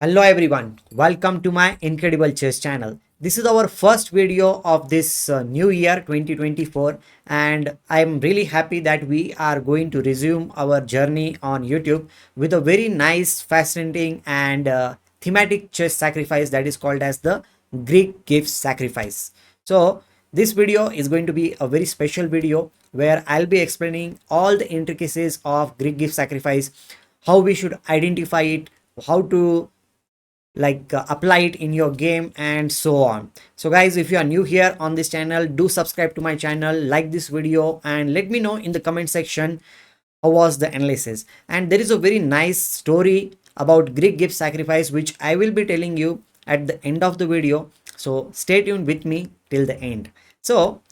Hello everyone, welcome to my Incredible Chess channel. This is our first video of this new year 2024 and I'm really happy that we are going to resume our journey on YouTube with a very nice, fascinating and thematic chess sacrifice that is called as the Greek gift sacrifice. So this video is going to be a very special video where I'll be explaining all the intricacies of Greek gift sacrifice, how we should identify it, how to apply it in your game and so on. So guys, if you are new here on this channel, do subscribe to my channel, like this video and let me know in the comment section how was the analysis. And there is a very nice story about Greek gift sacrifice which I will be telling you at the end of the video, so stay tuned with me till the end. So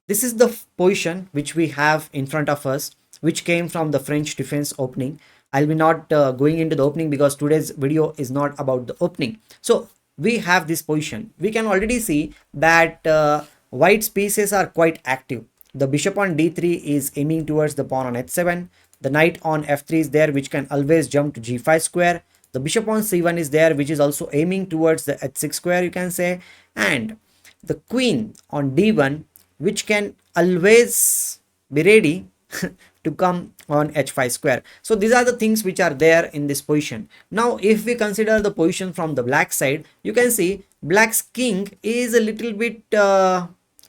this is the position which we have in front of us, which came from the French defense opening. I'll be not going into the opening because today's video is not about the opening. So we have this position. We can already see that white's pieces are quite active. The bishop on d3 is aiming towards the pawn on h7. The knight on f3 is there, which can always jump to g5 square. The bishop on c1 is there, which is also aiming towards the h6 square, you can say. And the queen on d1, which can always be ready to come on h5 square. So these are the things which are there in this position. Now if we consider the position from the black side, you can see black's king is a little bit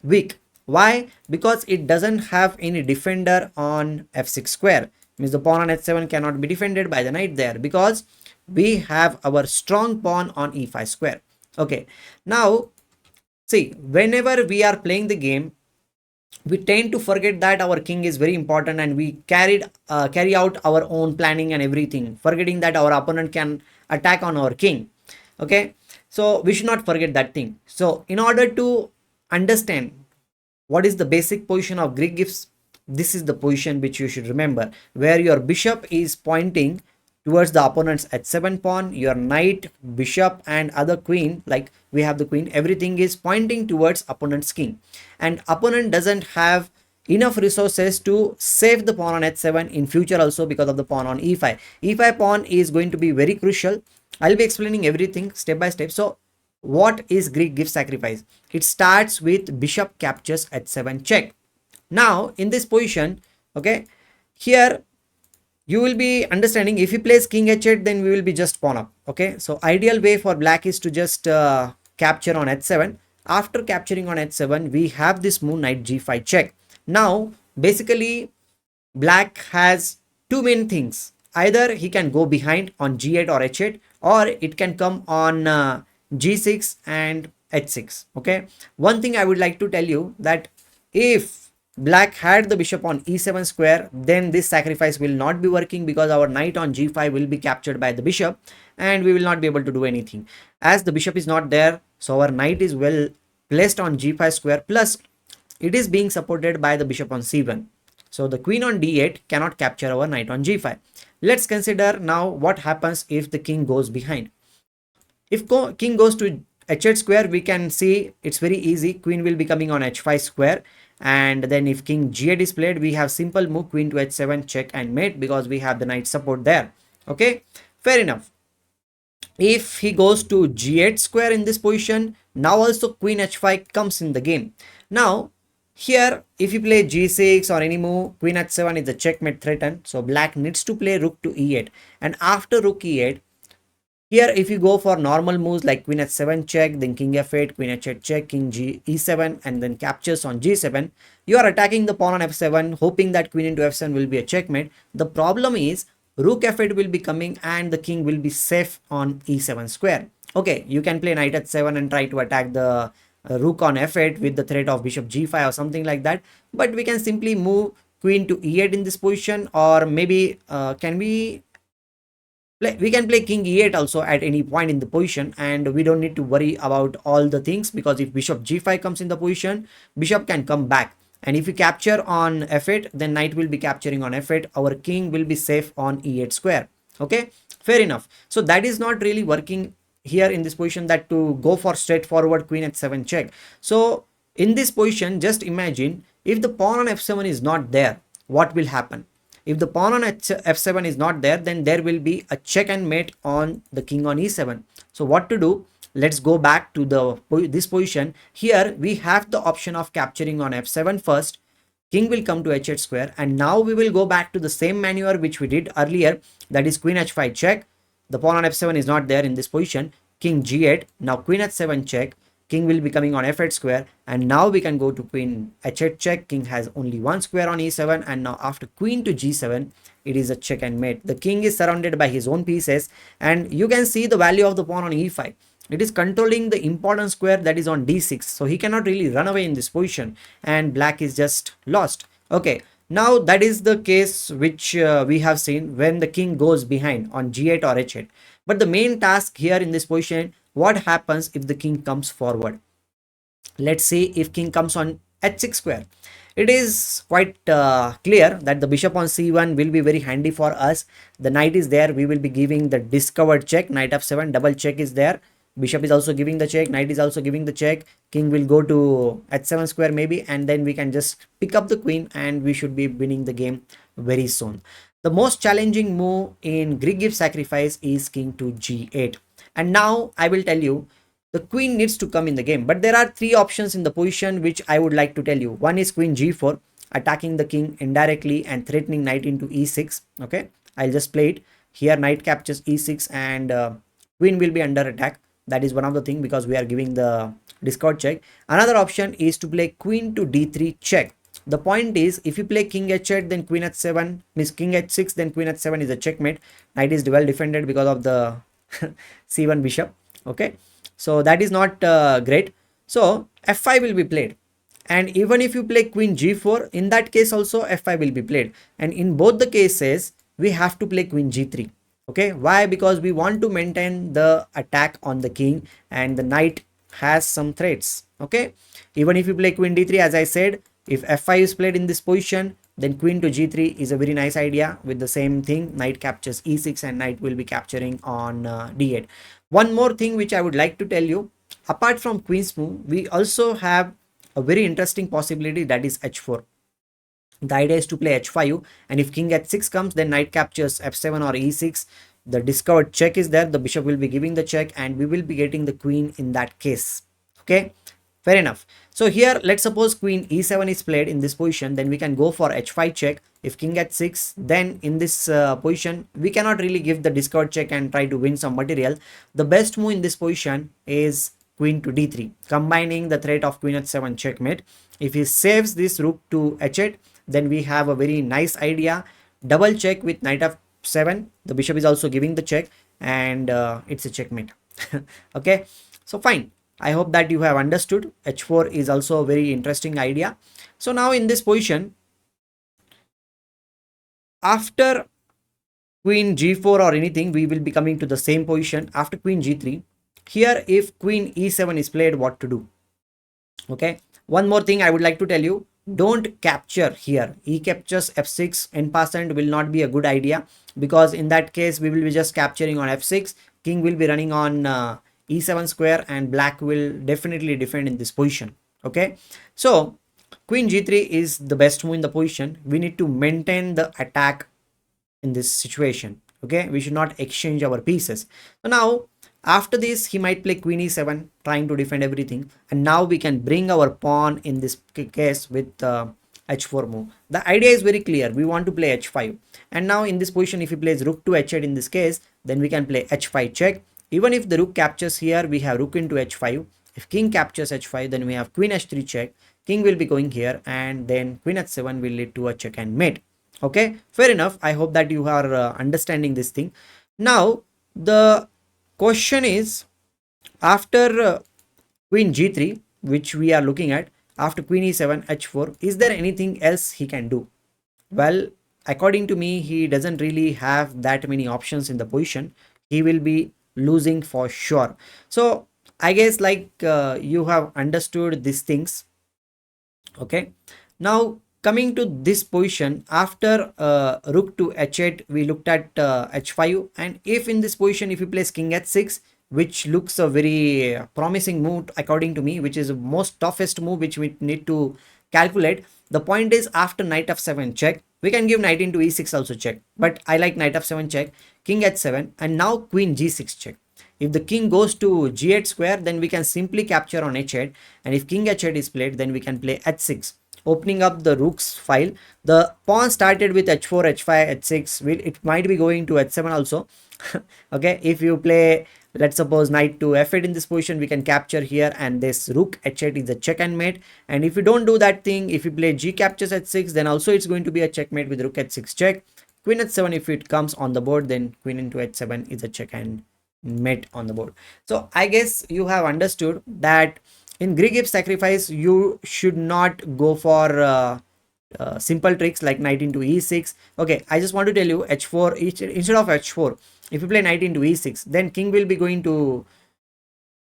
weak. Why? Because it doesn't have any defender on f6 square. Means the pawn on h7 cannot be defended by the knight there because we have our strong pawn on e5 square. Okay, now see, whenever we are playing the game, we tend to forget that our king is very important and we carry out our own planning and everything, forgetting that our opponent can attack on our king. Okay, so we should not forget that thing. So in order to understand what is the basic position of Greek gifts, this is the position which you should remember, where your bishop is pointing towards the opponent's h7 pawn, your knight, bishop and other queen, like we have the queen, everything is pointing towards opponent's king, and opponent doesn't have enough resources to save the pawn on h7 in future also because of the pawn on e5 pawn is going to be very crucial. I'll be explaining everything step by step. So what is Greek gift sacrifice? It starts with bishop captures h7 check. Now in this position, okay, here you will be understanding, if he plays king h8, then we will be just pawn up. Okay, so ideal way for black is to just capture on h7. After capturing on h7, we have this move knight g5 check. Now basically black has two main things. Either he can go behind on g8 or h8, or it can come on g6 and h6. Okay, one thing I would like to tell you, that if black had the bishop on e7 square, then this sacrifice will not be working because our knight on g5 will be captured by the bishop and we will not be able to do anything. As the bishop is not there, so our knight is well placed on g5 square, plus it is being supported by the bishop on c1. So the queen on d8 cannot capture our knight on g5. Let's consider now what happens if the king goes behind. If king goes to h8 square, we can see it's very easy. Queen will be coming on h5 square, and then if king g8 is played, we have simple move queen to h7 check and mate because we have the knight support there. Okay, fair enough. If he goes to g8 square in this position, now also queen h5 comes in the game. Now here if you play g6 or any move, queen h7 is the checkmate threatened, so black needs to play rook to e8, and after rook e8, here if you go for normal moves like queen h7 check, then king f8, queen h8 check, king e7 and then captures on g7, you are attacking the pawn on f7 hoping that queen into f7 will be a checkmate. The problem is rook f8 will be coming and the king will be safe on e7 square. Okay, you can play knight h7 and try to attack the rook on f8 with the threat of bishop g5 or something like that, but we can simply move queen to e8 in this position, or maybe we can play king e8 also at any point in the position, and we don't need to worry about all the things because if bishop g5 comes in the position, bishop can come back, and if we capture on f8, then knight will be capturing on f8, our king will be safe on e8 square. Okay, fair enough. So that is not really working here in this position, that to go for straightforward queen h7 check. So in this position, just imagine if the pawn on f7 is not there, what will happen? If the pawn on f7 is not there, then there will be a check and mate on the king on e7. So what to do? Let's go back to this position. Here we have the option of capturing on f7 first. King will come to h8 square, and now we will go back to the same maneuver which we did earlier, that is queen h5 check. The pawn on f7 is not there in this position. King g8. Now queen h7 check. King will be coming on f8 square, and now we can go to queen h8 check. King has only one square on e7, and now after queen to g7, it is a check and mate. The king is surrounded by his own pieces, and you can see the value of the pawn on e5. It is controlling the important square that is on d6, so he cannot really run away in this position, and black is just lost. Okay, now that is the case which we have seen when the king goes behind on g8 or h8. But the main task here in this position, what happens if the king comes forward? Let's see if king comes on h6 square. It is quite clear that the bishop on c1 will be very handy for us. The knight is there. We will be giving the discovered check. Knight f7, double check is there. Bishop is also giving the check. Knight is also giving the check. King will go to h7 square maybe, and then we can just pick up the queen, and we should be winning the game very soon. The most challenging move in Greek gift sacrifice is king to g8. And now I will tell you, the queen needs to come in the game, but there are three options in the position which I would like to tell you. One is queen g4, attacking the king indirectly and threatening knight into e6. Okay, I'll just play it here. Knight captures e6, and queen will be under attack. That is one of the thing, because we are giving the discard check. Another option is to play queen to d3 check. The point is, if you play king h8, then queen h7, means king h6, then queen h7 is a checkmate. Knight is well defended because of the c1 bishop. Okay, so that is not great. So f5 will be played, and even if you play queen g4, in that case also f5 will be played, and in both the cases we have to play queen g3. Okay, why? Because we want to maintain the attack on the king, and the knight has some threats. Okay, even if you play queen d3, as I said, if f5 is played in this position, then queen to g3 is a very nice idea. With the same thing, knight captures e6, and knight will be capturing on d8. One more thing which I would like to tell you, apart from queen's move, we also have a very interesting possibility, that is h4. The idea is to play h5, and if king h6 comes, then knight captures f7 or e6. The discovered check is there. The bishop will be giving the check, and we will be getting the queen in that case. Okay, fair enough. So here, let's suppose queen e7 is played in this position, then we can go for h5 check. If king h6, then in this position, we cannot really give the discard check and try to win some material. The best move in this position is queen to d3, combining the threat of queen h7 checkmate. If he saves this rook to h8, then we have a very nice idea. Double check with knight f7. The bishop is also giving the check, and it's a checkmate. Okay, so fine. I hope that you have understood. h4 is also a very interesting idea. So now in this position, after queen g4 or anything, we will be coming to the same position after queen g3. Here, if queen e7 is played, what to do? Okay, one more thing I would like to tell you, don't capture here. E captures f6 in passant will not be a good idea, because in that case we will be just capturing on f6. King will be running on e7 square, and black will definitely defend in this position. Okay, so queen g3 is the best move in the position. We need to maintain the attack in this situation. Okay, we should not exchange our pieces. So now after this, he might play queen e7, trying to defend everything, and now we can bring our pawn in this case with h4 move. The idea is very clear. We want to play h5, and now in this position, if he plays rook to h8 in this case, then we can play h5 check. Even if the rook captures here, we have rook into h5. If king captures h5, then we have queen h3 check. King will be going here, and then queen h7 will lead to a check and mate. Okay, fair enough. I hope that you are understanding this thing. Now the question is, after queen g3, which we are looking at, after queen e7, h4, is there anything else he can do? Well, according to me, he doesn't really have that many options in the position. He will be losing for sure. So I guess like you have understood these things. Okay, now coming to this position, after rook to h8, we looked at h5, and if in this position, if you place king h6, which looks a very promising move according to me, which is the most toughest move which we need to calculate. The point is, after knight f7 check, We can give knight into e6 also check, but I like knight f7 check, king h7, and now queen g6 check. If the king goes to g8 square, then we can simply capture on h8, and if king h8 is played, then we can play h6, opening up the rook's file. The pawn started with h4, h5, h6. It might be going to h7 also. Okay, if you play, let's suppose knight to f8 in this position, we can capture here, and this rook h8 is a check and mate. And if you don't do that thing, if you play g captures h6, then also it's going to be a checkmate with rook h6 check. Queen h7, if it comes on the board, then queen into h7 is a check and mate on the board. So I guess you have understood that in Greek gift sacrifice, you should not go for simple tricks like knight into e6. Okay, I just want to tell you h4, instead of h4, if you play knight into e6, then king will be going to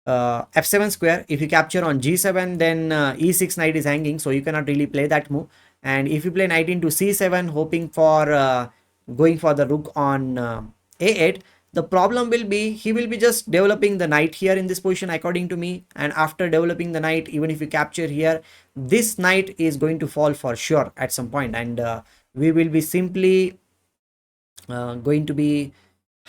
f7 square. If you capture on g7, then e6 knight is hanging, so you cannot really play that move. And if you play knight into c7, hoping for going for the rook on a8, the problem will be he will be just developing the knight here in this position according to me. And after developing the knight, even if you capture here, this knight is going to fall for sure at some point, and we will be simply going to be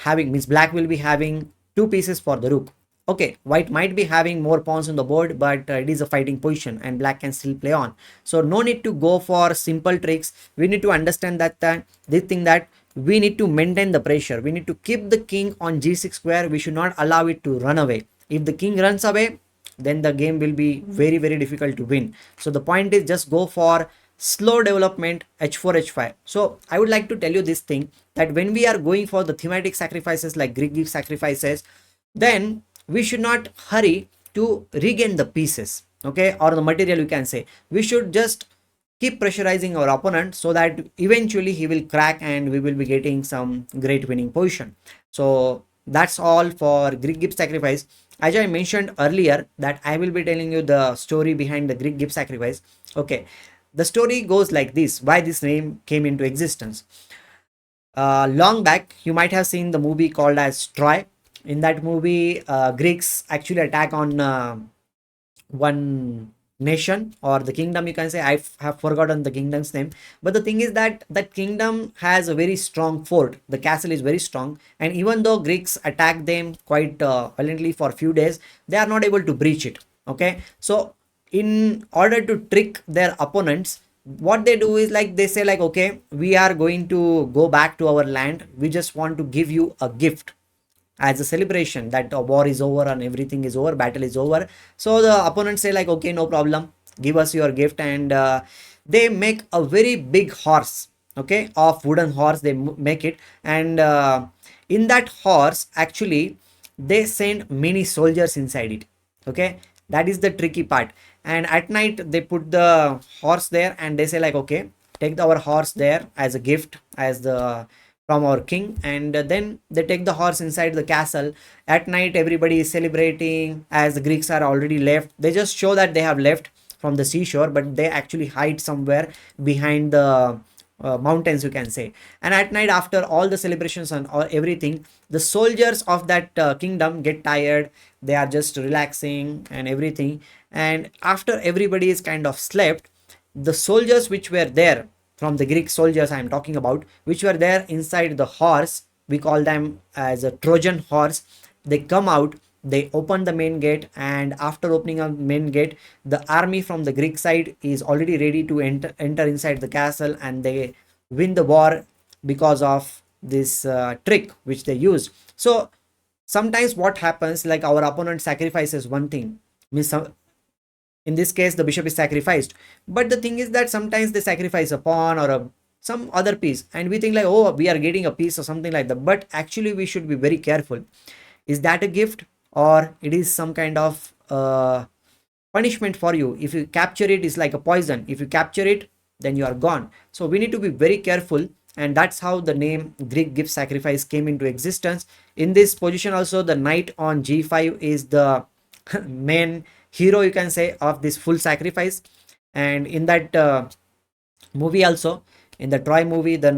having, means black will be having two pieces for the rook. Okay, white might be having more pawns on the board, but it is a fighting position and black can still play on. So no need to go for simple tricks. We need to understand that this thing, that we need to maintain the pressure. We need to keep the king on g6 square. We should not allow it to run away. If the king runs away, then the game will be very, very difficult to win. So the point is just go for slow development, h4, h5. So I would like to tell you this thing, that when we are going for the thematic sacrifices like Greek gift sacrifices, then we should not hurry to regain the pieces, okay, or the material, you can say. We should just keep pressurizing our opponent so that eventually he will crack and we will be getting some great winning position. So that's all for Greek gift sacrifice. As I mentioned earlier, that I will be telling you the story behind the Greek gift sacrifice. Okay, the story goes like this, why this name came into existence. Long back, you might have seen the movie called as Troy. In that movie, Greeks actually attack on one nation or the kingdom, you can say. I have forgotten the kingdom's name, but the thing is that that kingdom has a very strong fort. The castle is very strong, and even though Greeks attack them quite violently for a few days, they are not able to breach it. Okay, so in order to trick their opponents, what they do is like they say like, okay, we are going to go back to our land, we just want to give you a gift as a celebration that a war is over and everything is over, battle is over. So the opponents say like, okay, no problem, give us your gift. And they make a very big horse, okay, of wooden horse. They make it, and in that horse actually they send many soldiers inside it. Okay, that is the tricky part. And at night they put the horse there and they say like, okay, take our horse there as a gift, as the from our king. And then they take the horse inside the castle. At night everybody is celebrating, as the Greeks are already left. They just show that they have left from the seashore, but they actually hide somewhere behind the mountains, you can say. And at night, after all the celebrations and all everything, the soldiers of that kingdom get tired, they are just relaxing and everything. And after everybody is kind of slept, the soldiers which were there, from the Greek soldiers I am talking about, which were there inside the horse, we call them as a Trojan horse, they come out, they open the main gate. And after opening a main gate, the army from the Greek side is already ready to enter inside the castle, and they win the war because of this trick which they used. So sometimes what happens, like our opponent sacrifices one thing, means in this case the bishop is sacrificed, but the thing is that sometimes they sacrifice a pawn or some other piece, and we think like, oh, we are getting a piece or something like that. But actually we should be very careful. Is that a gift, or it is some kind of punishment for you? If you capture it, it's like a poison. If you capture it, then you are gone. So we need to be very careful, and that's how the name Greek gift sacrifice came into existence. In this position also, the knight on g5 is the main hero, you can say, of this full sacrifice. And in that movie also, in the Troy movie, the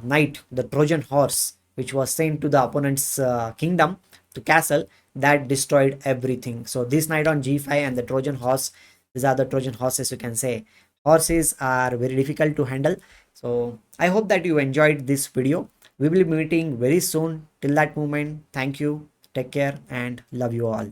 knight, the Trojan horse, which was sent to the opponent's kingdom, to castle, that destroyed everything. So this knight on g5 and the Trojan horse, these are the Trojan horses, you can say. Horses are very difficult to handle, So I hope that you enjoyed this video. We will be meeting very soon. Till that moment, thank you, take care, and love you all.